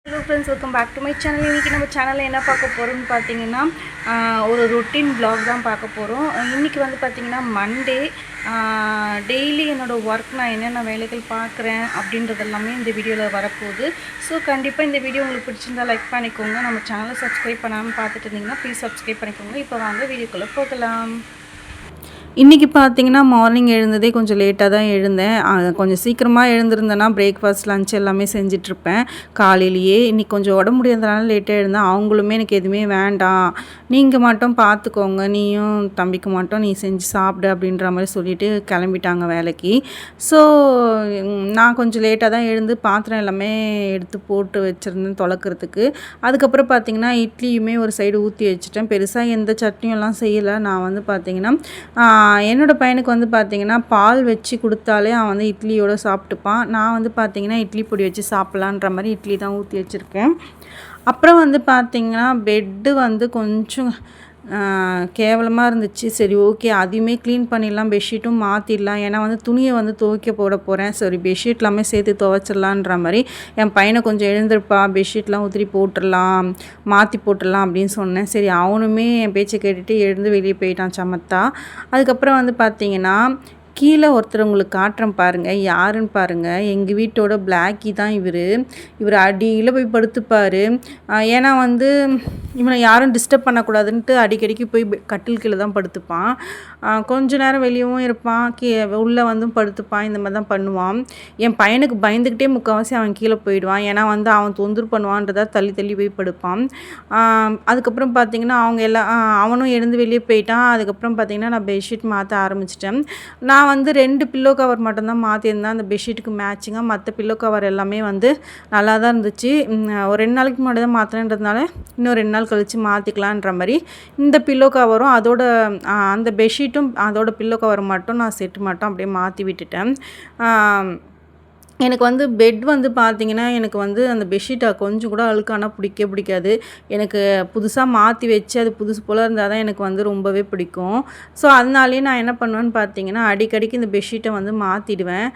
Hello friends, welcome back to my channel. இன்றைக்கி நம்ம சேனலில் என்ன பார்க்க போகிறோம்னு பார்த்தீங்கன்னா ஒரு ரொட்டீன் vlog தான் பார்க்க போகிறோம். இன்றைக்கி வந்து பார்த்திங்கன்னா மண்டே. டெய்லி என்னோடய ஒர்க், நான் என்னென்ன வேலைகள் பார்க்குறேன் அப்படின்றது எல்லாமே இந்த வீடியோவில் வரப்போகுது. ஸோ கண்டிப்பாக இந்த வீடியோ உங்களுக்கு பிடிச்சிருந்தா லைக் பண்ணிக்கோங்க. நம்ம சேனலை சப்ஸ்கிரைப் பண்ணாமல் பார்த்துட்டு இருந்தீங்கன்னா ப்ளீஸ் சப்ஸ்கிரைப் பண்ணிக்கோங்க. இப்போ வாங்க வீடியோக்குள்ளே போகலாம். இன்றைக்கி பார்த்தீங்கன்னா மார்னிங் எழுந்ததே கொஞ்சம் லேட்டாக தான் எழுந்தேன். கொஞ்சம் சீக்கிரமாக எழுந்திருந்தேன்னா பிரேக்ஃபாஸ்ட் லன்ச் எல்லாமே செஞ்சிட்ருப்பேன் காலையிலேயே. இன்றைக்கி கொஞ்சம் உடம்பு முடியாதனால லேட்டாக எழுந்தேன். அவங்களுமே எனக்கு எதுவுமே வேண்டாம், நீங்கள் மட்டும் பார்த்துக்கோங்க, நீயும் தம்பிக்கு மட்டும் நீ செஞ்சு சாப்பிடு அப்படின்ற மாதிரி சொல்லிவிட்டு கிளம்பிட்டாங்க வேலைக்கு. ஸோ நான் கொஞ்சம் லேட்டாக தான் எழுந்து பாத்திரம் எல்லாமே எடுத்து போட்டு வச்சுருந்தேன் துலக்கிறதுக்கு. அதுக்கப்புறம் பார்த்திங்கன்னா இட்லியுமே ஒரு சைடு ஊற்றி வச்சுட்டேன். பெருசாக எந்த சட்னியும் எல்லாம் செய்யலை. நான் வந்து பார்த்திங்கன்னா என்னோடய பையனுக்கு வந்து பார்த்திங்கன்னா பால் வச்சு கொடுத்தாலே அவன் வந்து இட்லியோடு சாப்பிட்டுப்பான். நான் வந்து பார்த்திங்கன்னா இட்லி பொடி வச்சு சாப்பிட்லான்ற மாதிரி இட்லி தான் ஊற்றி வச்சுருக்கேன். அப்புறம் வந்து பார்த்திங்கன்னா பெட்டு வந்து கொஞ்சம் கேவலமாக இருந்துச்சு. சரி, ஓகே, அதையுமே க்ளீன் பண்ணிடலாம், பெட்ஷீட்டும் மாற்றிடலாம். ஏன்னா வந்து துணியை வந்து துவைக்க போட போகிறேன். சரி, பெட்ஷீட் எல்லாமே சேர்த்து துவைச்சிடலான்ற மாதிரி என் பையனை கொஞ்சம் எழுந்திருப்பா, பெட்ஷீட்லாம் ஊற்றி போட்டுடலாம், மாற்றி போட்டுடலாம் அப்படின்னு சொன்னேன். சரி, அவனுமே என் பேச்சை கேட்டுட்டு எழுந்து வெளியே போயிட்டான் சமத்தா. அதுக்கப்புறம் வந்து பார்த்திங்கன்னா கீழே ஒருத்தர் உங்களுக்கு காட்டுறேன் பாருங்கள், யாருன்னு பாருங்கள். எங்கள் வீட்டோட பிளாக்கி தான் இவர் அடியில் போய் படுத்துப்பார். ஏன்னா வந்து இவனை யாரும் டிஸ்டர்ப் பண்ணக்கூடாதுன்ட்டு அடிக்கடிக்கு போய் கட்டில் கீழே தான் படுத்துப்பான். கொஞ்ச நேரம் வெளியவும் இருப்பான், உள்ளே வந்து படுத்துப்பான். இந்த மாதிரி தான் பண்ணுவான். என் பையனுக்கு பயந்துக்கிட்டே முக்கால்வாசி அவன் கீழே போயிடுவான். ஏன்னா வந்து அவன் தொந்தரவு பண்ணுவான்றதா தள்ளி தள்ளி போய் படுப்பான். அதுக்கப்புறம் பார்த்திங்கன்னா அவங்க எல்லாம் அவனும் எழுந்து வெளியே போயிட்டான். அதுக்கப்புறம் பார்த்திங்கன்னா நான் பெட்ஷீட் மாற்ற ஆரம்பிச்சிட்டேன். நான் வந்து 2 பில்லோ கவர் மட்டும்தான் மாற்றிருந்தேன் அந்த பெட்ஷீட்டுக்கு மேட்சிங்காக. மற்ற பில்லோ கவர் எல்லாமே வந்து நல்லா தான் இருந்துச்சு. ஒரு 2 நாளைக்கு முன்னாடி தான் மாற்றினன்றதுனால இன்னும் 2 நாள் கழித்து மாற்றிக்கலான்ற மாதிரி இந்த பில்லோ கவரும் அதோட அந்த பெட்ஷீட்டும் அதோட பில்லோ கவர் மட்டும் நான் செட்டு மட்டும் அப்படியே மாற்றி விட்டுட்டேன். எனக்கு வந்து பெட் வந்து பார்த்திங்கன்னா எனக்கு வந்து அந்த பெட்ஷீட்டை கொஞ்சம் கூட அழுக்கானா பிடிக்காது. எனக்கு புதுசாக மாற்றி வச்சு அது புதுசு போல் இருந்தால் தான் எனக்கு வந்து ரொம்பவே பிடிக்கும். ஸோ அதனாலேயே நான் என்ன பண்ணுவேன்னு பார்த்தீங்கன்னா அடிக்கடிக்கு இந்த பெட்ஷீட்டை வந்து மாற்றிடுவேன்.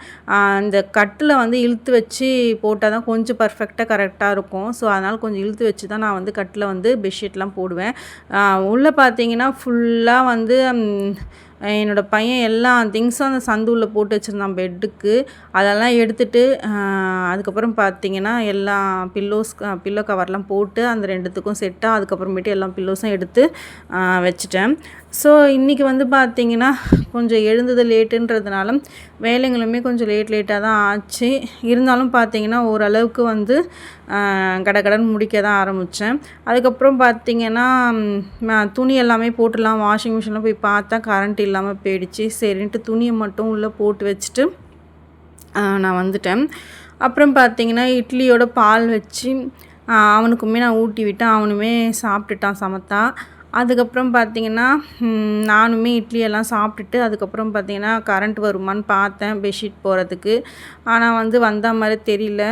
இந்த கட்டில் வந்து இழுத்து வச்சு போட்டால் தான் கொஞ்சம் பர்ஃபெக்டாக கரெக்டாக இருக்கும். ஸோ அதனால் கொஞ்சம் இழுத்து வச்சு தான் நான் வந்து கட்டில் வந்து பெட்ஷீட்லாம் போடுவேன். உள்ளே பார்த்தீங்கன்னா ஃபுல்லாக வந்து என்னோடய பையன் எல்லா திங்ஸும் அந்த சந்துள்ள போட்டு வச்சுருந்தான் பெட்டுக்கு. அதெல்லாம் எடுத்துகிட்டு அதுக்கப்புறம் பார்த்திங்கன்னா எல்லா பில்லோ கவர்லாம் போட்டு அந்த 2த்துக்கும் செட்டாக அதுக்கப்புறமேட்டு எல்லா பில்லோஸும் எடுத்து வச்சுட்டேன். ஸோ இன்றைக்கி வந்து பார்த்திங்கன்னா கொஞ்சம் எழுந்தது லேட்டுன்றதுனால வேலைங்களுமே கொஞ்சம் லேட்டாக தான் ஆச்சு. இருந்தாலும் பார்த்திங்கன்னா ஓரளவுக்கு வந்து கடகடன்னு முடிக்க தான் ஆரம்பித்தேன். அதுக்கப்புறம் பார்த்திங்கன்னா துணி எல்லாமே போட்டுடலாம், வாஷிங் மிஷினில் போய் பார்த்தா கரண்ட் இல்லாமல் போயிடுச்சு. சரின்ட்டு துணியை மட்டும் உள்ளே போட்டு வச்சுட்டு நான் வந்துட்டேன். அப்புறம் பார்த்திங்கன்னா இட்லியோட பால் வச்சு அவனுக்குமே நான் ஊட்டி விட்டேன். அவனுமே சாப்பிட்டுட்டான் சமத்தா. அதுக்கப்புறம் பார்த்திங்கன்னா நானுமே இட்லியெல்லாம் சாப்பிட்டுட்டு அதுக்கப்புறம் பார்த்திங்கன்னா கரண்ட் வருமானு பார்த்தேன் பெட்ஷீட் போகிறதுக்கு. ஆனால் வந்து வந்த மாதிரி தெரியல.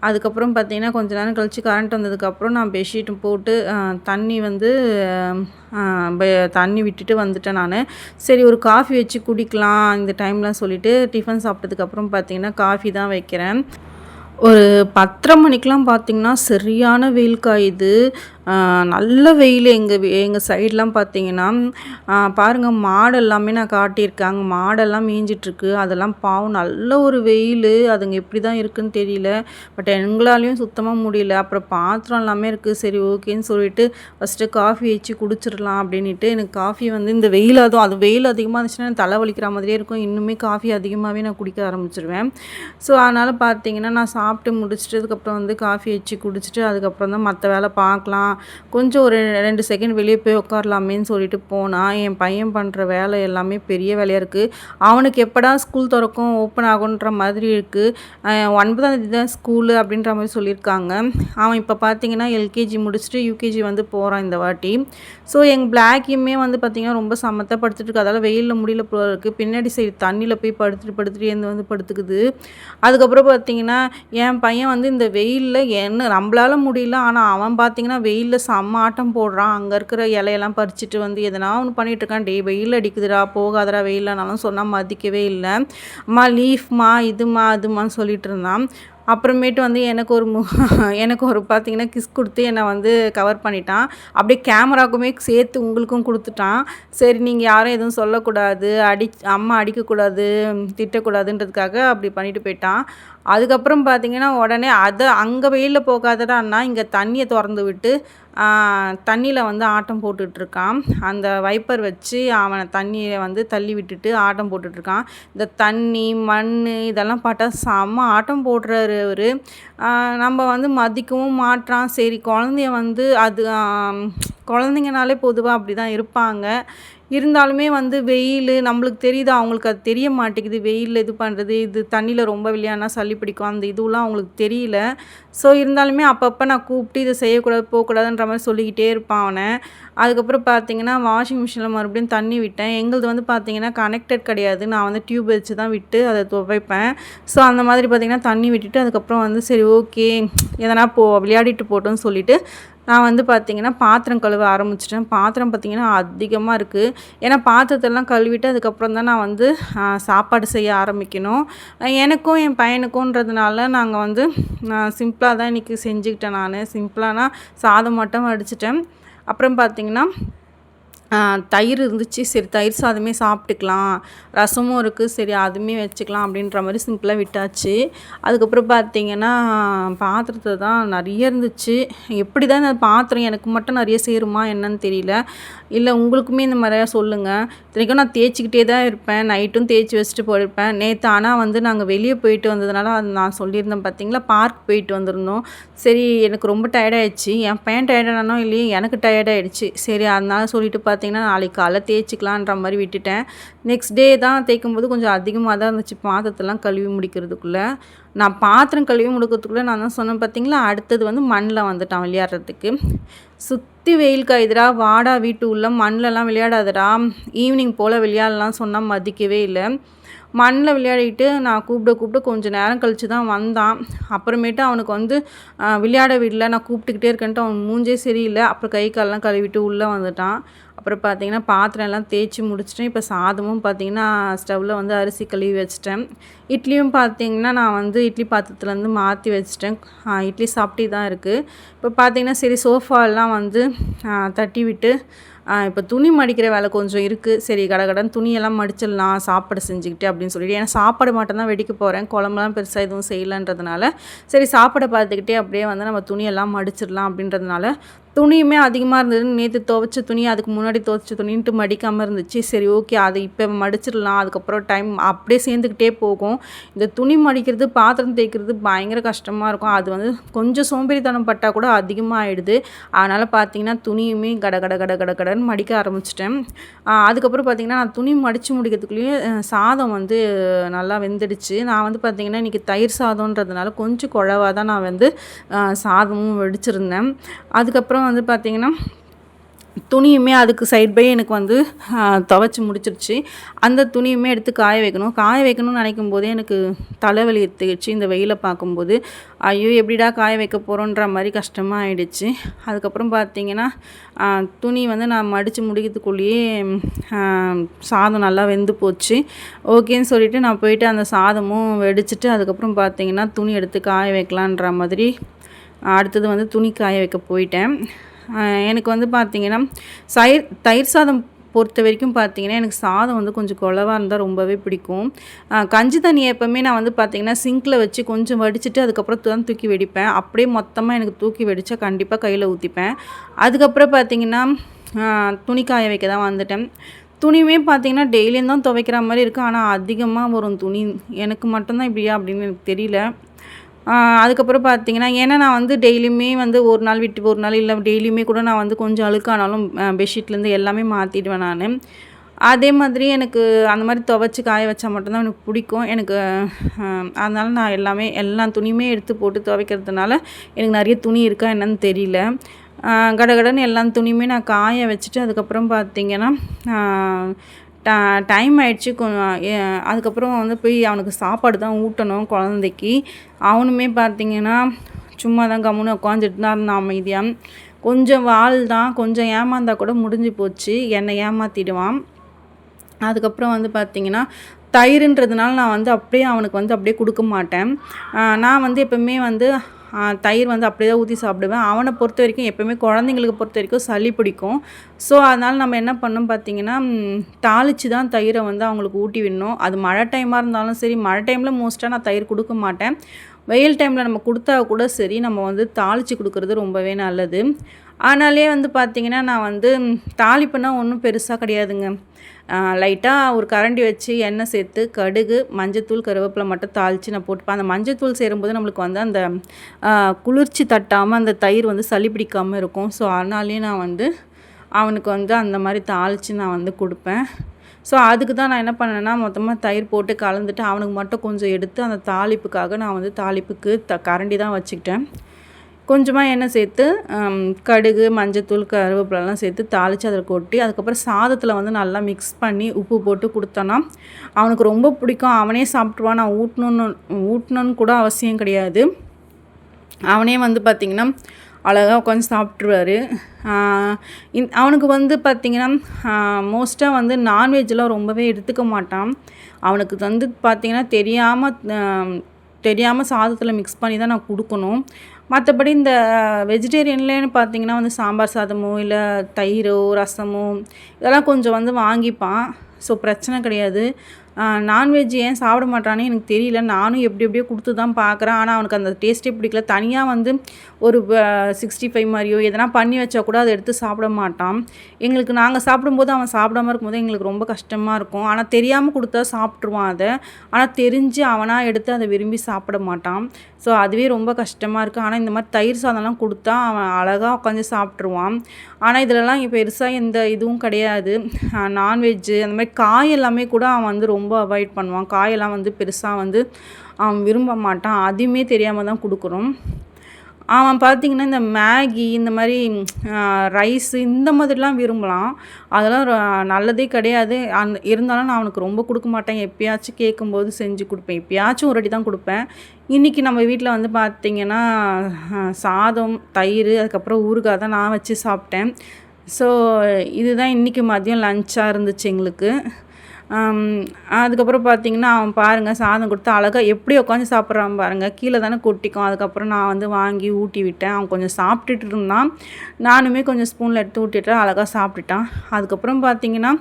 அதுக்கப்புறம் பார்த்திங்கன்னா கொஞ்ச நேரம் கழித்து கரண்ட் வந்ததுக்கப்புறம் நான் பெட்ஷீட்டும் போட்டு தண்ணி விட்டுட்டு வந்துட்டேன் நான். சரி, ஒரு காஃபி வச்சு குடிக்கலாம் இந்த டைம்லாம் சொல்லிவிட்டு டிஃபன் சாப்பிட்டதுக்கப்புறம் பார்த்திங்கன்னா காஃபி தான் வைக்கிறேன். ஒரு 10:30 மணிக்கெலாம் பார்த்திங்கன்னா சரியான வெயில் காயுது. நல்ல வெயில். எங்கள் சைட்லாம் பார்த்திங்கன்னா பாருங்கள், மாடு எல்லாமே நான் காட்டியிருக்காங்க. மாடெல்லாம் மேய்ஞ்சிட்ருக்கு. அதெல்லாம் பாவம் நல்ல ஒரு வெயில். அதுங்க எப்படி தான் இருக்குதுன்னு தெரியல. பட் எங்களாலையும் சுத்தமாக முடியல. அப்புறம் பாத்திரம் எல்லாமே இருக்குது. சரி, ஓகேன்னு சொல்லிட்டு ஃபஸ்ட்டு காஃபி வச்சு குடிச்சிடலாம் அப்படின்ட்டு எனக்கு காஃபி வந்து இந்த வெயில் அது வெயில் அதிகமாக இருந்துச்சுன்னா எனக்கு தலை வலிக்கிற மாதிரியே இருக்கும். இன்னுமே காஃபி அதிகமாகவே நான் குடிக்க ஆரம்பிச்சிருவேன். ஸோ அதனால் பார்த்திங்கன்னா நான் சாப்பிட்டு முடிச்சுட்டு அதுக்கப்புறம் வந்து காஃபி வச்சு குடிச்சிட்டு அதுக்கப்புறம் தான் மற்ற வேலை பார்க்கலாம், கொஞ்சம் ஒரு 2 செகண்ட் வெளியே போய் உட்காரலாமேன்னு சொல்லிட்டு போனால் என் பையன் பண்ணுற வேலை எல்லாமே பெரிய வேலையாக இருக்குது. அவனுக்கு எப்படா ஸ்கூல் திறக்கும், ஓப்பன் ஆகுன்ற மாதிரி இருக்குது. 9ஆம் தேதி தான் ஸ்கூலு அப்படின்ற மாதிரி சொல்லியிருக்காங்க. அவன் இப்போ பார்த்திங்கன்னா எல்கேஜி முடிச்சுட்டு யூகேஜி வந்து போகிறான் இந்த வாட்டி. ஸோ எங்கள் பிளாக்கையுமே வந்து பார்த்திங்கன்னா ரொம்ப சமத்தாக படுத்துட்டு இருக்கு. அதால் வெயிலில் முடியல போல இருக்குது. பின்னாடி சைடு தண்ணியில் போய் படுத்துட்டு வந்து படுத்துக்குது. அதுக்கப்புறம் பார்த்திங்கன்னா என் பையன் வந்து இந்த வெயிலில் என்ன நம்மளால முடியல, ஆனால் அவன் பார்த்திங்கன்னா வெயிலில் செம்ம ஆட்டம் போடுறான். அங்கே இருக்கிற இலையெல்லாம் பறிச்சுட்டு வந்து எதனா ஒன்று பண்ணிகிட்ருக்கான். வெயில் அடிக்குதுடா, போகாதடா வெயிலனாலும் சொன்னால் மதிக்கவே இல்லை. அம்மா லீஃப்மா, இதுமா அதுமான்னு சொல்லிட்டு இருந்தான். அப்புறமேட்டு வந்து எனக்கு ஒரு பார்த்தீங்கன்னா கிஸ் கொடுத்து என்னை வந்து கவர் பண்ணிட்டான். அப்படியே கேமராவுக்குமே சேர்த்து உங்களுக்கும் கொடுத்துட்டான். சரி நீங்கள் யாரும் எதுவும் சொல்லக்கூடாது, அம்மா அடிக்கக்கூடாது, திட்டக்கூடாதுன்றதுக்காக அப்படி பண்ணிட்டு போயிட்டான். அதுக்கப்புறம் பார்த்தீங்கன்னா உடனே அங்கே வெயிலில் போகாதடான்னா இங்கே தண்ணியை திறந்து விட்டு தண்ணியில் வந்து ஆட்டம் போட்டுட்ருக்கான். அந்த வைப்பர் வச்சு அவனை தண்ணியை வந்து தள்ளி விட்டுட்டு ஆட்டம் போட்டுட்ருக்கான். இந்த தண்ணி மண் இதெல்லாம் பார்த்தா செம்ம ஆட்டம் போடுறாரு அவர். நம்ம வந்து மதிக்கவும் மாட்றான். சரி குழந்தைய வந்து குழந்தைங்கனாலே பொதுவாக அப்படி தான் இருப்பாங்க. இருந்தாலுமே வந்து வெயில் நம்மளுக்கு தெரியுது, அவங்களுக்கு அது தெரிய மாட்டேங்குது. வெயிலில் இது பண்ணுறது, இது தண்ணியில் ரொம்ப விளையாடினா சளி பிடிக்கும், அந்த இதுவெலாம் அவங்களுக்கு தெரியல. ஸோ இருந்தாலுமே அப்பப்போ நான் கூப்பிட்டு இதை செய்யக்கூடாது போகக்கூடாதுன்ற மாதிரி சொல்லிக்கிட்டே இருப்பான் அவனை. அதுக்கப்புறம் பார்த்தீங்கன்னா வாஷிங் மிஷினில் மறுபடியும் தண்ணி விட்டேன். எங்களுது வந்து பார்த்தீங்கன்னா கனெக்டட் கிடையாது. நான் வந்து டியூப் வச்சு தான் விட்டு அதை துவைப்பேன். ஸோ அந்த மாதிரி பார்த்தீங்கன்னா தண்ணி விட்டுட்டு அதுக்கப்புறம் வந்து சரி ஓகே எதனா விளையாடிட்டு போட்டோன்னு சொல்லிவிட்டு நான் வந்து பார்த்திங்கன்னா பாத்திரம் கழுவ ஆரம்பிச்சிட்டேன். பாத்திரம் பார்த்திங்கன்னா அதிகமாக இருக்குது. ஏன்னா பாத்திரத்தெல்லாம் கழுவிட்டு அதுக்கப்புறம் தான் நான் வந்து சாப்பாடு செய்ய ஆரம்பிக்கணும். எனக்கும் என் பையனுக்குன்றதுனால நாங்கள் வந்து சிம்பிளாக தான் இன்றைக்கி செஞ்சுக்கிட்டேன். நான் சிம்பிளானா சாதம் மட்டும் வடிச்சிட்டேன். அப்புறம் பார்த்திங்கன்னா தயிர் இருந்துச்சு. சரி தயிர் சாதமே சாப்பிட்டுக்கலாம், ரசமும் இருக்குது, சரி அதுவுமே வச்சுக்கலாம் அப்படின்ற மாதிரி சிம்பிளாக விட்டாச்சு. அதுக்கப்புறம் பார்த்திங்கன்னா பாத்திரத்தை தான் நிறைய இருந்துச்சு. எப்படி தான் இந்த பாத்திரம் எனக்கு மட்டும் நிறைய சேருமா என்னன்னு தெரியல. இல்லை உங்களுக்குமே இந்த மாதிரியா சொல்லுங்கள். இத்தனைக்கும் நான் தேய்ச்சிக்கிட்டே தான் இருப்பேன், நைட்டும் தேய்ச்சி வச்சுட்டு போயிருப்பேன். நேற்று ஆனால் வந்து நாங்கள் வெளியே போயிட்டு வந்ததுனால அது நான் சொல்லியிருந்தேன் பார்த்திங்களா, பார்க் போயிட்டு வந்திருந்தோம். சரி எனக்கு ரொம்ப டயர்டாயிடுச்சு. என் பையன் டயர்டானோ இல்லையே எனக்கு டயர்டாயிடுச்சு. சரி அதனால சொல்லிட்டு பார்த்திங்கன்னா நாளைக்கு காலைல தேய்ச்சிக்கலான்ற மாதிரி விட்டுட்டேன். நெக்ஸ்ட் டே தான் தேய்க்கும்போது கொஞ்சம் அதிகமாக தான் இருந்துச்சு பாத்திரத்தெல்லாம் கழுவி முடிக்கிறதுக்குள்ளே. நான் பாத்திரம் கழுவி முடிக்கிறதுக்குள்ளே நான் தான் சொன்னேன் பார்த்திங்களா, அடுத்தது வந்து மண்ணில் வந்துட்டான் விளையாடுறதுக்கு. சுற்றி வெயில் காயுதுடா, வாடா வீட்டு உள்ள மண்ணிலலாம் விளையாடாதடா, ஈவினிங் போல் விளையாடலாம் சொன்னால் மதிக்கவே இல்லை. மண்ணில் விளையாடிட்டு நான் கூப்பிட கொஞ்சம் நேரம் கழித்து தான் வந்தான். அப்புறமேட்டு அவனுக்கு வந்து விளையாட விடல, நான் கூப்பிட்டுக்கிட்டே இருக்கேன்ட்டு அவன் மூஞ்சே சரியில்லை. அப்புறம் கை காலெலாம் கழுவிட்டு உள்ளே வந்துட்டான். அப்புறம் பார்த்திங்கன்னா பாத்திரம் எல்லாம் தேய்ச்சி முடிச்சிட்டேன். இப்போ சாதமும் பார்த்திங்கன்னா ஸ்டவ்வில் வந்து அரிசி கழுவி வச்சிட்டேன். இட்லியும் பார்த்திங்கன்னா நான் வந்து இட்லி பாத்திரத்துலேருந்து மாற்றி வச்சிட்டேன். இட்லி சாப்பிட்டு தான் இருக்குது. இப்போ பார்த்திங்கன்னா சரி சோஃபாலாம் வந்து தட்டி விட்டு இப்போ துணி மடிக்கிற வேலை கொஞ்சம் இருக்குது. சரி கடகடன்னு துணியெல்லாம் மடிச்சிடலாம் சாப்பாடு செஞ்சுக்கிட்டு அப்படின்னு சொல்லிட்டு, ஏன்னா சாப்பாடு மட்டும்தான் வெடிக்க போகிறேன், குழம்புலாம் பெருசாக எதுவும் செய்யலைன்றதுனால சரி சாப்பாடை பார்த்துக்கிட்டே அப்படியே வந்து நம்ம துணியெல்லாம் மடிச்சிடலாம் அப்படின்றதுனால துணியுமே அதிகமாக இருந்தது. நேற்று துவைச்ச துணி அதுக்கு முன்னாடி துவைச்ச துணின்ட்டு மடிக்காமல் இருந்துச்சு. சரி ஓகே அதை இப்போ மடிச்சிடலாம், அதுக்கப்புறம் டைம் அப்படியே சேர்ந்துக்கிட்டே போகும். இந்த துணி மடிக்கிறது பாத்திரம் தேய்க்கிறது பயங்கர கஷ்டமாக இருக்கும். அது வந்து கொஞ்சம் சோம்பேறித்தனம் பட்டால் கூட அதிகமாக ஆகிடுது. அதனால் பார்த்திங்கன்னா துணியுமே கடன்னு மடிக்க ஆரம்பிச்சிட்டேன். அதுக்கப்புறம் பார்த்திங்கன்னா நான் துணி மடித்து முடிக்கிறதுக்குள்ளேயும் சாதம் வந்து நல்லா வெந்துடுச்சு. நான் வந்து பார்த்திங்கன்னா இன்றைக்கி தயிர் சாதம்ன்றதுனால கொஞ்சம் குழவாக தான் நான் வந்து சாதமும் வெடிச்சிருந்தேன். அதுக்கப்புறம் வந்து பார்த்திங்கன்னா துணியுமே அதுக்கு சைட் பை எனக்கு வந்து துவைச்சி முடிச்சிருச்சு. அந்த துணியுமே எடுத்து காய வைக்கணும்னு நினைக்கும் போதே எனக்கு தலைவலி எடுத்துக்கிச்சு. இந்த வெயிலை பார்க்கும்போது ஐயோ எப்படிடா காய வைக்க போகிறோன்ற மாதிரி கஷ்டமாக ஆயிடுச்சு. அதுக்கப்புறம் பார்த்திங்கன்னா துணி வந்து நான் மடித்து முடிக்கிறதுக்குள்ளேயே சாதம் நல்லா வெந்து போச்சு. ஓகேன்னு சொல்லிவிட்டு நான் போயிட்டு அந்த சாதமும் வெடிச்சிட்டு அதுக்கப்புறம் பார்த்திங்கன்னா துணி எடுத்து காய வைக்கலான்ற மாதிரி அடுத்தது வந்து துணி காய வைக்க போயிட்டேன். எனக்கு வந்து பார்த்திங்கன்னா தயிர் சாதம் பொறுத்த வரைக்கும் பார்த்திங்கன்னா எனக்கு சாதம் வந்து கொஞ்சம் குழவாக இருந்தால் ரொம்பவே பிடிக்கும். கஞ்சி தண்ணியை எப்போவுமே நான் வந்து பார்த்திங்கன்னா சிங்கில் வச்சு கொஞ்சம் வடிச்சிட்டு அதுக்கப்புறம் தான் தூக்கி வெடிப்பேன். அப்படியே மொத்தமாக எனக்கு தூக்கி வெடித்தா கண்டிப்பாக கையில் ஊற்றிப்பேன். அதுக்கப்புறம் பார்த்திங்கன்னா துணி காய வைக்க தான் வந்துட்டேன். துணியுமே பார்த்திங்கன்னா டெய்லியும் தான் துவைக்கிற மாதிரி இருக்குது. ஆனால் அதிகமாக வரும் துணி. எனக்கு மட்டும்தான் இப்படியா அப்படின்னு எனக்கு தெரியல. அதுக்கப்புறம் பார்த்திங்கன்னா ஏன்னா நான் வந்து டெய்லியுமே வந்து ஒரு நாள் விட்டு ஒரு நாள் இல்லை டெய்லியுமே கூட நான் வந்து கொஞ்சம் அழுக்கானாலும் பெட்ஷீட்லேருந்து எல்லாமே மாற்றிடுவேன் நான். அதே மாதிரி எனக்கு அந்த மாதிரி துவைச்சி காய வச்சா மட்டும்தான் எனக்கு பிடிக்கும். எனக்கு அதனால நான் எல்லா துணியுமே எடுத்து போட்டு துவைக்கிறதுனால எனக்கு நிறைய துணி இருக்கா என்னன்னு தெரியல. கடகடன்னு எல்லா துணியுமே நான் காய வச்சுட்டு அதுக்கப்புறம் பார்த்திங்கன்னா டைம் ஆகிடுச்சு. அதுக்கப்புறம் வந்து போய் அவனுக்கு சாப்பாடு தான் ஊட்டணும் குழந்தைக்கு. அவனுமே பார்த்திங்கன்னா சும்மா தான் கம்முன்னு உட்காந்துட்டு தான் இருந்தான் அமைதியாக. கொஞ்சம் வால் தான், கொஞ்சம் ஏமாந்தால் கூட முடிஞ்சு போச்சு, என்னை ஏமாற்றிடுவான். அதுக்கப்புறம் வந்து பார்த்திங்கன்னா தயிருன்றதுனால நான் வந்து அப்படியே அவனுக்கு வந்து அப்படியே கொடுக்க மாட்டேன். நான் வந்து எப்போவுமே வந்து தயிர் வந்து அப்படியே தான் ஊற்றி சாப்பிடுவேன். அவனை பொறுத்த வரைக்கும் எப்போவுமே குழந்தைங்களுக்கு பொறுத்த வரைக்கும் சளி பிடிக்கும். ஸோ அதனால் நம்ம என்ன பண்ணோம் பார்த்திங்கன்னா, தாளித்து தான் தயிரை வந்து அவங்களுக்கு ஊட்டி விடணும். அது மழை டைமாக இருந்தாலும் சரி, மழை டைமில் மோஸ்ட்டாக நான் தயிர் கொடுக்க மாட்டேன். வெயில் டைமில் நம்ம கொடுத்தா கூட சரி, நம்ம வந்து தாளித்து கொடுக்குறது ரொம்பவே நல்லது. ஆனாலே வந்து பார்த்திங்கன்னா, நான் வந்து தாளிப்புனா ஒன்றும் பெருசாக கிடையாதுங்க. லைட்டாக ஒரு கரண்டி வச்சு எண்ணெய் சேர்த்து கடுகு, மஞ்சத்தூள், கருவேப்பிலை மட்டும் தாளித்து நான் போட்டுப்பேன். அந்த மஞ்சத்தூள் சேரும்போது நம்மளுக்கு வந்து அந்த குளிர்ச்சி தட்டாமல் அந்த தயிர் வந்து சளி பிடிக்காமல் இருக்கும். ஸோ அதனாலேயே நான் வந்து அவனுக்கு வந்து அந்த மாதிரி தாளித்து நான் வந்து கொடுப்பேன். ஸோ அதுக்கு தான் நான் என்ன பண்ணேன்னா, மொத்தமாக தயிர் போட்டு கலந்துட்டு அவனுக்கு மட்டும் கொஞ்சம் எடுத்து அந்த தாளிப்புக்காக நான் வந்து தாளிப்புக்கு கரண்டி தான் வச்சுக்கிட்டேன். கொஞ்சமாக எண்ணெய் சேர்த்து கடுகு, மஞ்சத்தூள், கருவேப்பிலலாம் சேர்த்து தாளித்து அதில் கொட்டி, அதுக்கப்புறம் சாதத்தில் வந்து நல்லா மிக்ஸ் பண்ணி உப்பு போட்டு கொடுத்தோன்னா அவனுக்கு ரொம்ப பிடிக்கும். அவனே சாப்பிட்ருவான். நான் ஊட்டணுன்னு கூட அவசியம் கிடையாது. அவனே வந்து பார்த்திங்கன்னா அழகாக உட்காந்து சாப்பிட்ருவாரு. அவனுக்கு வந்து பார்த்திங்கன்னா மோஸ்ட்டாக வந்து நான்வெஜ்லாம் ரொம்பவே எடுத்துக்க மாட்டான். அவனுக்கு வந்து பார்த்திங்கன்னா தெரியாமல் சாதத்தில் மிக்ஸ் பண்ணி தான் நான் கொடுக்கணும். மற்றபடி இந்த வெஜிடேரியன்லேன்னு பார்த்திங்கன்னா வந்து சாம்பார் சாதமோ இல்லை தயிரோ ரசமோ இதெல்லாம் கொஞ்சம் வந்து வாங்கிப்பான். ஸோ பிரச்சனை கிடையாது. நான்வெஜ் ஏன் சாப்பிட மாட்டானே எனக்கு தெரியல. நானும் எப்படியோ கொடுத்து தான் பார்க்குறேன். ஆனால் அவனுக்கு அந்த டேஸ்ட்டே பிடிக்கல. தனியாக வந்து ஒரு 65 மாதிரியோ எதனா பண்ணி வச்சா கூட அதை எடுத்து சாப்பிட மாட்டான். எங்களுக்கு நாங்கள் சாப்பிடும்போது அவன் சாப்பிடாம இருக்கும்போது எங்களுக்கு ரொம்ப கஷ்டமாக இருக்கும். ஆனால் தெரியாமல் கொடுத்தா சாப்பிட்ருவான் அதை. ஆனால் தெரிஞ்சு அவனாக எடுத்து அதை விரும்பி சாப்பிட மாட்டான். ஸோ அதுவே ரொம்ப கஷ்டமாக இருக்குது. ஆனால் இந்த மாதிரி தயிர் சாதம்லாம் கொடுத்தா அவன் அழகாக உட்காந்து சாப்பிட்ருவான். ஆனால் இதிலலாம் பெருசாக எந்த இதுவும் கிடையாது. நான்வெஜ்ஜு அந்த மாதிரி காய் எல்லாமே கூட அவன் வந்து ரொம்ப அவாய்ட் பண்ணுவான். காயெல்லாம் வந்து பெருசாக வந்து அவன் விரும்ப மாட்டான். அதுவுமே தெரியாமல் தான் கொடுக்குறோம். அவன் பார்த்திங்கன்னா இந்த மேகி இந்த மாதிரி ரைஸு இந்த மாதிரிலாம் விரும்பலாம். அதெல்லாம் நல்லதே கிடையாது. இருந்தாலும் நான் அவனுக்கு ரொம்ப கொடுக்க மாட்டேன். எப்பயாச்சும் கேட்கும்போது செஞ்சு கொடுப்பேன். எப்பயாச்சும் ஒரு வாட்டி தான் கொடுப்பேன். இன்றைக்கி நம்ம வீட்டில் வந்து பார்த்திங்கன்னா சாதம், தயிர், அதுக்கப்புறம் ஊறுகாய் தான் நான் வச்சு சாப்பிட்டேன். ஸோ இதுதான் இன்றைக்கி மதியம் லஞ்சாக இருந்துச்சு எங்களுக்கு. அதுக்கப்புறம் பார்த்திங்கன்னா அவன் பாருங்கள் சாதம் கொடுத்து அழகாக எப்படி உட்காந்து சாப்பிட்றான் பாருங்கள். கீழே தானே கொட்டிக்கும். அதுக்கப்புறம் நான் வந்து வாங்கி ஊட்டி விட்டேன். அவன் கொஞ்சம் சாப்பிட்டுட்டு இருந்தான். நானுமே கொஞ்சம் ஸ்பூனில் எடுத்து ஊட்டிட்டேன். அழகாக சாப்பிட்டுட்டான். அதுக்கப்புறம் பார்த்திங்கன்னா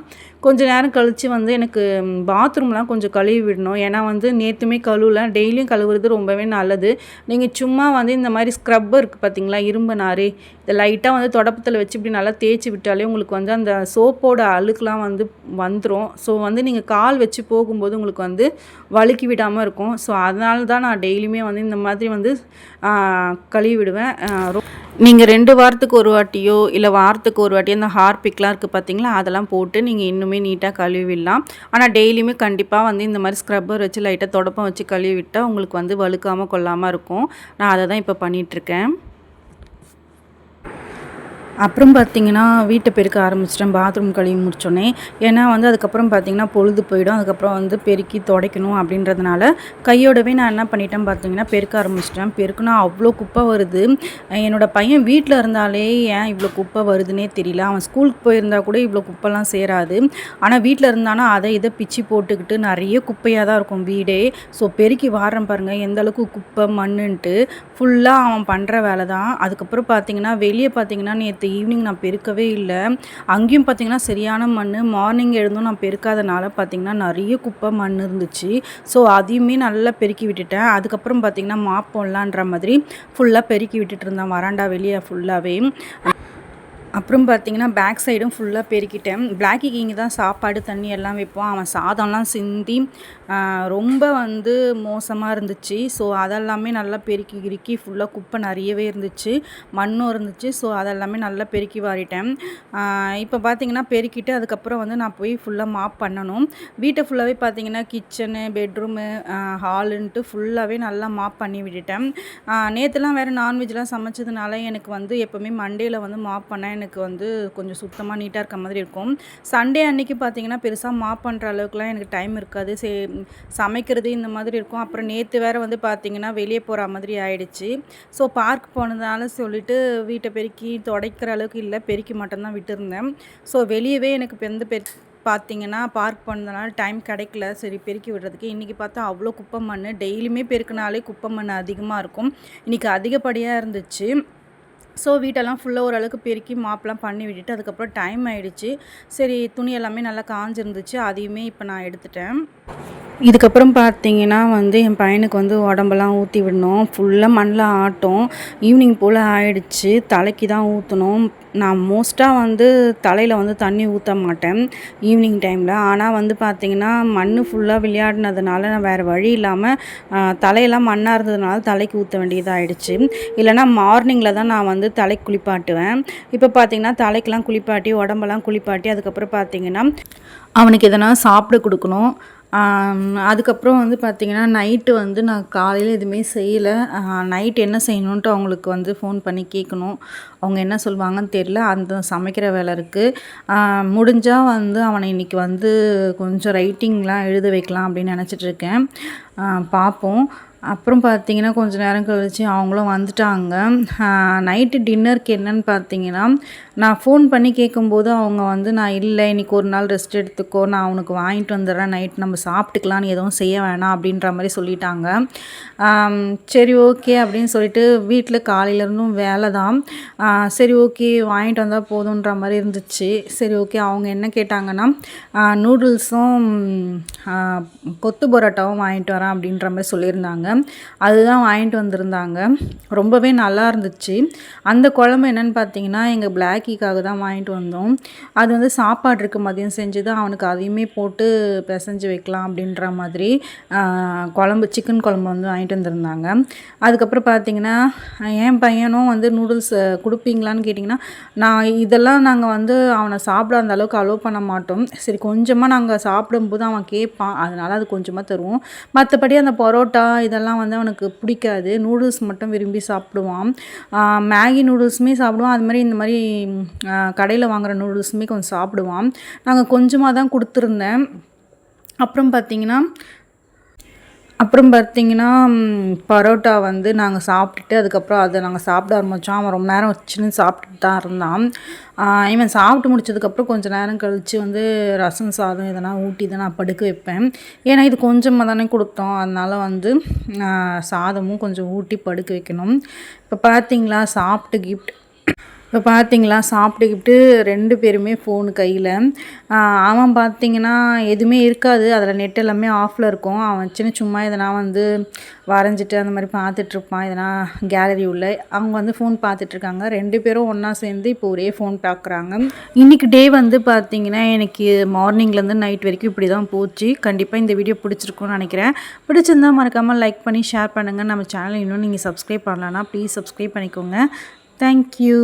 கொஞ்சம் நேரம் கழித்து வந்து எனக்கு பாத்ரூம்லாம் கொஞ்சம் கழுவி விடணும். ஏன்னா வந்து நேற்றுமே கழுவல. டெய்லியும் கழுவுறது ரொம்பவே நல்லது. நீங்கள் சும்மா வந்து இந்த மாதிரி ஸ்க்ரப்பர் இருக்குது பார்த்திங்களா, இரும்பு நார், இதை லைட்டாக வந்து தொடப்பத்தில் வச்சு இப்படி நல்லா தேய்ச்சி விட்டாலே உங்களுக்கு வந்து அந்த சோப்போட அழுக்கெலாம் வந்து வந்துடும். ஸோ வந்து நீங்கள் கால் வச்சு போகும்போது உங்களுக்கு வந்து வழுக்கி விடாமல் இருக்கும். ஸோ அதனால தான் நான் டெய்லியுமே வந்து இந்த மாதிரி வந்து கழுவி விடுவேன். நீங்கள் 2 வாரத்துக்கு ஒரு வாட்டியோ இல்லை வாரத்துக்கு ஒரு வாட்டியோ இந்த ஹார்பிக்லாம் இருக்குது பார்த்திங்களா, அதெல்லாம் போட்டு நீங்கள் இன்னுமே நீட்டாக கழுவி விடலாம். ஆனால் டெய்லியுமே கண்டிப்பாக வந்து இந்த மாதிரி ஸ்க்ரப்பர் வச்சு லைட்டாக தொடப்பம் வச்சு கழுவி விட்டால் உங்களுக்கு வந்து வழுக்காமல் கொள்ளாமல் இருக்கும். நான் அதை தான் இப்போ பண்ணிகிட்ருக்கேன். அப்புறம் பார்த்திங்கன்னா வீட்டை பெருக்க ஆரம்பிச்சிட்டேன். பாத்ரூம் கழுவி முடிச்சோடனே. ஏன்னா வந்து அதுக்கப்புறம் பார்த்திங்கன்னா பொழுது போயிடும். அதுக்கப்புறம் வந்து பெருக்கி துடைக்கணும் அப்படின்றதுனால கையோடவே நான் என்ன பண்ணிட்டேன் பார்த்திங்கன்னா பெருக்க ஆரம்பிச்சிட்டேன். பெருக்குனா அவ்வளோ குப்பை வருது. என்னோடய பையன் வீட்டில் இருந்தாலே ஏன் இவ்வளோ குப்பை வருதுன்னே தெரியல. அவன் ஸ்கூலுக்கு போயிருந்தால் கூட இவ்வளோ குப்பைலாம் சேராது. ஆனால் வீட்டில் இருந்தானா அதை இதை பிச்சு போட்டுக்கிட்டு நிறைய குப்பையாக தான் இருக்கும் வீடே. ஸோ பெருக்கி வாடுறேன் பாருங்கள் எந்தளவுக்கு குப்பை மண்ணுன்ட்டு. ஃபுல்லாக அவன் பண்ணுற வேலை தான். அதுக்கப்புறம் பார்த்திங்கன்னா வெளியே பார்த்திங்கன்னா நேற்று ஈவினிங் நான் பெருக்கவே இல்லை. அங்கேயும் பார்த்திங்கன்னா சரியான மண். மார்னிங் எழுந்தும் நான் பெருக்காதனால பார்த்திங்கன்னா நிறைய குப்பை மண் இருந்துச்சு. ஸோ அதையுமே நல்லா பெருக்கி விட்டுட்டேன். அதுக்கப்புறம் பார்த்திங்கன்னா மாப் போடலான்ற மாதிரி ஃபுல்லாக பெருக்கி விட்டுட்டு இருந்தேன் வராண்டா வெளியே ஃபுல்லாகவே. அப்புறம் பார்த்திங்கன்னா பேக் சைடும் ஃபுல்லாக பெருக்கிட்டேன். பிளாக்கிக்கு இங்கே தான் சாப்பாடு தண்ணி எல்லாம் வைப்போம். அவன் சாதம்லாம் சிந்தி ரொம்ப வந்து மோசமாக இருந்துச்சு. ஸோ அதெல்லாமே நல்லா பெருக்கி கிருக்கி ஃபுல்லாக குப்பை நிறையவே இருந்துச்சு, மண்ணும் இருந்துச்சு. ஸோ அதெல்லாமே நல்லா பெருக்கி வாரிட்டேன். இப்போ பார்த்திங்கன்னா பெருக்கிட்டு அதுக்கப்புறம் வந்து நான் போய் ஃபுல்லாக மாப் பண்ணணும். வீட்டை ஃபுல்லாகவே பார்த்திங்கன்னா கிச்சனு, பெட்ரூமு, ஹாலுன்ட்டு ஃபுல்லாகவே நல்லா மாப் பண்ணி விட்டுட்டேன். நேற்றுலாம் வேறு நான்வெஜ்லாம் சமைச்சதுனால எனக்கு வந்து எப்போவுமே மண்டேயில் வந்து மாப் பண்ணேன் எனக்கு வந்து கொஞ்சம் சுத்தமாக நீட்டாக இருக்க மாதிரி இருக்கும். சண்டே அன்றைக்கி பார்த்திங்கன்னா பெருசாக மாப் பண்ணுற அளவுக்குலாம் எனக்கு டைம் இருக்காது. சமைக்கிறது இந்த மாதிரி இருக்கும். அப்புறம் நேற்று வேறு வந்து பார்த்திங்கன்னா வெளியே போகிற மாதிரி ஆயிடுச்சு. ஸோ பார்க் போனதுனால சொல்லிவிட்டு வீட்டை பெருக்கி துடைக்கிற அளவுக்கு இல்லை, பெருக்கி மட்டும்தான் விட்டுருந்தேன். ஸோ வெளியவே எனக்கு பார்த்தீங்கன்னா பார்க் பண்ணதுனால டைம் கிடைக்கல சரி பெருக்கி விடுறதுக்கு. இன்றைக்கி பார்த்தா அவ்வளோ குப்பை மண், டெய்லியுமே பெருக்கினாலே குப்பை மண் அதிகமாக இருக்கும். இன்றைக்கி அதிகப்படியாக இருந்துச்சு. ஸோ வீட்டெல்லாம் ஃபுல்லாக ஓரளவுக்கு பெருக்கி மாப்லாம் பண்ணி விட்டுட்டு அதுக்கப்புறம் டைம் ஆகிடுச்சு. சரி துணி எல்லாமே நல்லா காஞ்சிருந்துச்சு, அதையுமே இப்போ நான் எடுத்துட்டேன். இதுக்கப்புறம் பார்த்தீங்கன்னா என் பையனுக்கு உடம்பெல்லாம் ஊற்றி விடணும். ஃபுல்லாக மண்ணில் ஆட்டம். ஈவினிங் போல் ஆயிடுச்சு. தலைக்கு தான் ஊற்றணும். நான் மோஸ்ட்டாக தலையில் தண்ணி ஊற்ற மாட்டேன் ஈவினிங் டைமில். ஆனால் பார்த்தீங்கன்னா மண் ஃபுல்லாக விளையாடினதுனால நான் வேறு வழி இல்லாமல் தலையெல்லாம் மண்ணாக இருந்ததுனால தலைக்கு ஊற்ற வேண்டியதாகிடுச்சு. இல்லைனா மார்னிங்கில் தான் நான் தலைக்கு குளிப்பாட்டுவேன். இப்போ பார்த்தீங்கன்னா தலைக்கெலாம் குளிப்பாட்டி உடம்பெல்லாம் குளிப்பாட்டி அதுக்கப்புறம் பார்த்தீங்கன்னா அவனுக்கு எதனா சாப்பிட கொடுக்கணும். அதுக்கப்புறம் பார்த்திங்கன்னா நைட்டு நான் காலையில் எதுவுமே செய்யலை. நைட் என்ன செய்யணுன்ட்டு அவங்களுக்கு ஃபோன் பண்ணி கேட்கணும். அவங்க என்ன சொல்லுவாங்கன்னு தெரியல. அந்த சமைக்கிற வேலை இருக்குது. முடிஞ்சால் அவனை இன்றைக்கி கொஞ்சம் ரைட்டிங்லாம் எழுத வைக்கலாம் அப்படின்னு நினச்சிட்ருக்கேன். பார்ப்போம். அப்புறம் பார்த்தீங்கன்னா கொஞ்சம் நேரம் கழிச்சு அவங்களும் வந்துட்டாங்க. நைட்டு டின்னருக்கு என்னன்னு பார்த்தீங்கன்னா நான் ஃபோன் பண்ணி கேட்கும்போது அவங்க நான் இல்லை இன்றைக்கி ஒரு நாள் ரெஸ்ட் எடுத்துக்கோ, நான் அவனுக்கு வாங்கிட்டு வந்துடுறேன், நைட் நம்ம சாப்பிட்டுக்கலாம், நீ எதுவும் செய்ய வேணாம் அப்படின்ற மாதிரி சொல்லிட்டாங்க. சரி ஓகே அப்படின்னு சொல்லிட்டு வீட்டில் காலையிலேருந்தும் வேலை தான். சரி ஓகே வாங்கிட்டு வந்தால் போதுன்ற மாதிரி இருந்துச்சு. சரி ஓகே அவங்க என்ன கேட்டாங்கன்னா நூடுல்ஸும் கொத்து பரோட்டாவும் வாங்கிட்டு வரேன் அப்படின்ற மாதிரி சொல்லியிருந்தாங்க. அதுதான் வாங்கிட்டு வந்திருந்தாங்க. ரொம்பவே நல்லா இருந்துச்சு. அந்த குழம்பு என்னென்னு பார்த்தீங்கன்னா எங்கள் பிளாக்கிக்காக தான் வாங்கிட்டு வந்தோம். அது சாப்பாடு இருக்குது மதியம் செஞ்சது, அவனுக்கு அதையுமே போட்டு பிசைஞ்சு வைக்கலாம் அப்படின்ற மாதிரி குழம்பு சிக்கன் குழம்பு வாங்கிட்டு வந்திருந்தாங்க. அதுக்கப்புறம் பார்த்தீங்கன்னா என் பையனும் நூடுல்ஸ் கொடுப்பீங்களான்னு கேட்டிங்கன்னா நான் இதெல்லாம் நாங்கள் அவனை சாப்பிட அந்த அளவுக்கு அலோவ் பண்ண மாட்டோம். சரி கொஞ்சமாக நாங்கள் சாப்பிடும்போது அவன் கேட்பான், அதனால் அது கொஞ்சமாக தருவோம். மற்றபடி அந்த பரோட்டா இதெல்லாம் அவனுக்கு பிடிக்காது. நூடுல்ஸ் மட்டும் விரும்பி சாப்பிடுவான். மேகி நூடுல்ஸுமே சாப்பிடுவான். அது மாதிரி இந்த மாதிரி கடையில் வாங்குகிற நூடுல்ஸுமே கொஞ்சம் சாப்பிடுவான். நாங்கள் கொஞ்சமாக தான் கொடுத்துருந்தேன். அப்புறம் பார்த்தீங்கன்னா பரோட்டா நாங்கள் சாப்பிட்டுட்டு அதுக்கப்புறம் அதை நாங்கள் சாப்பிட ஆரம்பித்தோம். அவன் ரொம்ப நேரம் வச்சுன்னு சாப்பிட்டுட்டு தான் இருந்தான். இவன் சாப்பிட்டு முடிச்சதுக்கப்புறம் கொஞ்சம் நேரம் கழித்து ரசம் சாதம் எதனா ஊட்டி தான் நான் படுக்க வைப்பேன். ஏன்னா இது கொஞ்சமாக தானே கொடுத்தோம், அதனால் சாதமும் கொஞ்சம் ஊட்டி படுக்க வைக்கணும். இப்போ பார்த்தீங்களா சாப்பிட்டுக்கிட்டு 2 பேருமே ஃபோனு கையில். அவன் பார்த்தீங்கன்னா எதுவுமே இருக்காது, அதில் நெட் எல்லாமே ஆஃபில் இருக்கும். அவன் சும்மா எதனா வரைஞ்சிட்டு அந்த மாதிரி பார்த்துட்ருப்பான், எதனா கேலரி உள்ள. அவங்க ஃபோன் பார்த்துட்ருக்காங்க. 2 பேரும் ஒன்றா சேர்ந்து இப்போ ஒரே ஃபோன் பார்க்குறாங்க. இன்றைக்கி டே பார்த்தீங்கன்னா எனக்கு மார்னிங்லேருந்து நைட் வரைக்கும் இப்படி தான் போச்சு. கண்டிப்பாக இந்த வீடியோ பிடிச்சிருக்குன்னு நினைக்கிறேன். பிடிச்சிருந்தால் மறக்காமல் லைக் பண்ணி ஷேர் பண்ணுங்கள். நம்ம சேனல் இன்னும் நீங்கள் சப்ஸ்கிரைப் பண்ணலன்னா ப்ளீஸ் சப்ஸ்கிரைப் பண்ணிக்கோங்க. Thank you.